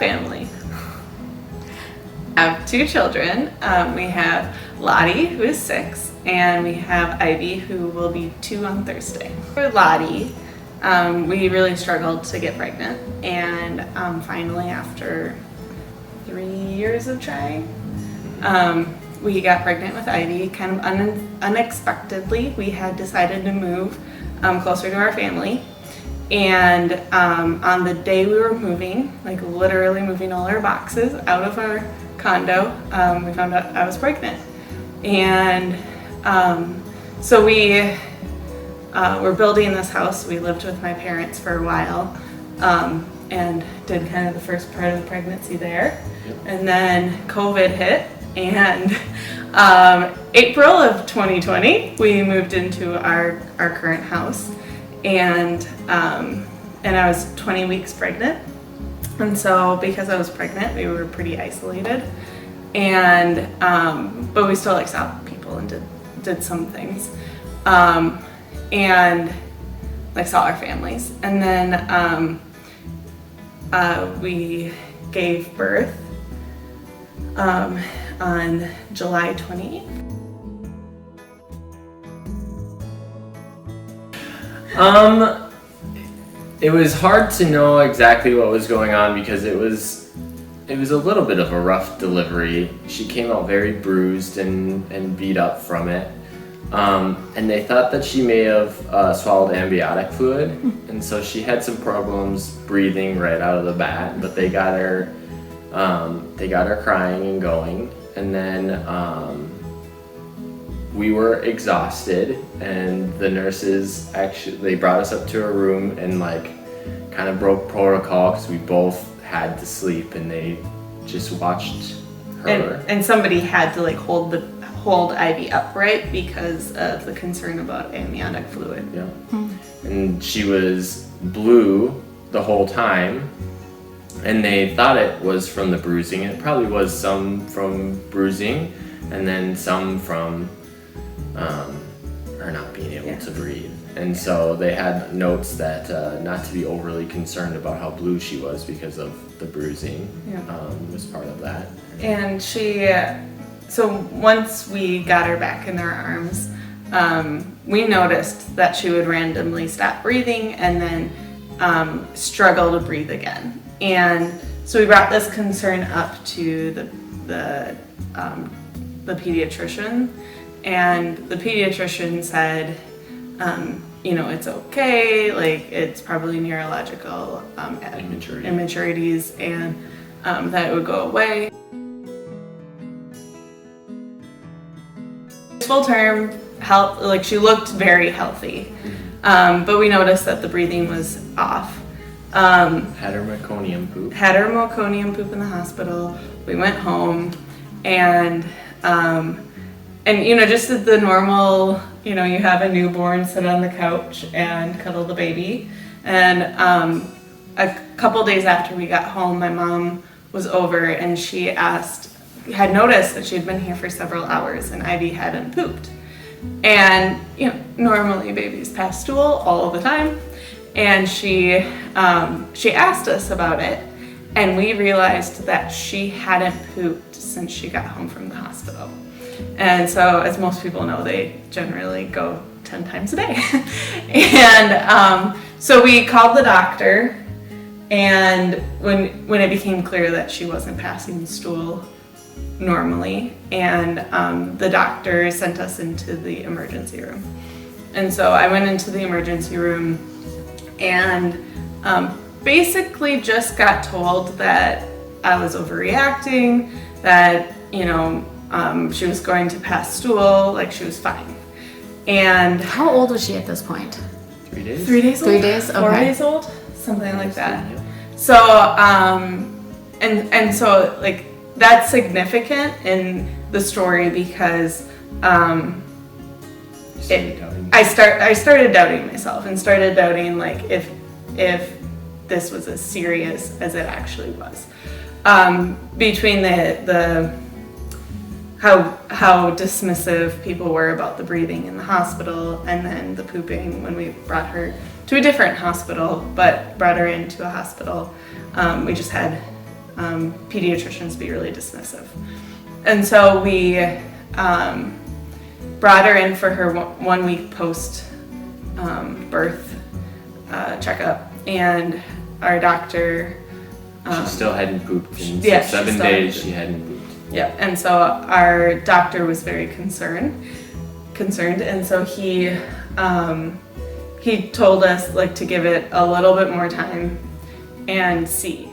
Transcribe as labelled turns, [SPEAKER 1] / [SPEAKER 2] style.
[SPEAKER 1] family. I have 2 children. We have Lottie, who is 6, and we have Ivy, who will be 2 on Thursday. For Lottie, we really struggled to get pregnant, and finally, after 3 years of trying, we got pregnant with Ivy kind of unexpectedly. We had decided to move closer to our family, and on the day we were moving, like literally moving all our boxes out of our condo, we found out I was pregnant. And so we were building this house. We lived with my parents for a while, and did kind of the first part of the pregnancy there. Yep. And then COVID hit, and April of 2020, we moved into our current house, and I was 20 weeks pregnant. And so because I was pregnant, we were pretty isolated, and but we still like saw people and did some things, and like saw our families. And then we gave birth on July 28th.
[SPEAKER 2] It was hard to know exactly what was going on because it was a little bit of a rough delivery. She came out very bruised and beat up from it. And they thought that she may have swallowed amniotic fluid, and so she had some problems breathing right out of the bat. But they got her crying and going, and then we were exhausted, and the nurses they brought us up to a room and like kind of broke protocol because we both had to sleep, and they just watched her.
[SPEAKER 1] And somebody had to like hold Ivy upright because of the concern about amniotic fluid.
[SPEAKER 2] Yeah. And she was blue the whole time, and they thought it was from the bruising. It probably was some from bruising, and then some from her not being able to breathe. And so they had notes that not to be overly concerned about how blue she was because of the bruising. Was part of that.
[SPEAKER 1] And so once we got her back in our arms, we noticed that she would randomly stop breathing and then struggle to breathe again. And so we brought this concern up to the pediatrician, and the pediatrician said, it's okay, like it's probably neurological immaturities, and that it would go away. Full term health, like she looked very healthy, but we noticed that the breathing was off.
[SPEAKER 2] Had her meconium poop
[SPEAKER 1] in the hospital. We went home, and just did the normal, you have a newborn, sit on the couch and cuddle the baby. And a couple days after we got home, my mom was over, and she had noticed that she had been here for several hours and Ivy hadn't pooped. And normally babies pass stool all the time, and she asked us about it, and we realized that she hadn't pooped since she got home from the hospital. And so, as most people know, they generally go 10 times a day. And so we called the doctor, and when it became clear that she wasn't passing stool normally, and the doctor sent us into the emergency room. And so I went into the emergency room and basically just got told that I was overreacting, that she was going to pass stool, like she was fine. And
[SPEAKER 3] how old was she at this point?
[SPEAKER 2] 3 days.
[SPEAKER 1] 3 days old?
[SPEAKER 3] 3 days? Okay.
[SPEAKER 1] 4 days old? Something like that. So, and so like that's significant in the story because I started doubting myself and started doubting like if this was as serious as it actually was. Between the how dismissive people were about the breathing in the hospital, and then the pooping when we brought her to a different hospital, but brought her into a hospital. We just had pediatricians be really dismissive. And so we brought her in for her 1 week post birth checkup, and our doctor.
[SPEAKER 2] She still hadn't pooped in
[SPEAKER 1] Yeah,
[SPEAKER 2] 7 days. She hadn't pooped.
[SPEAKER 1] Yeah, and so our doctor was very concerned, and so he told us like to give it a little bit more time and see.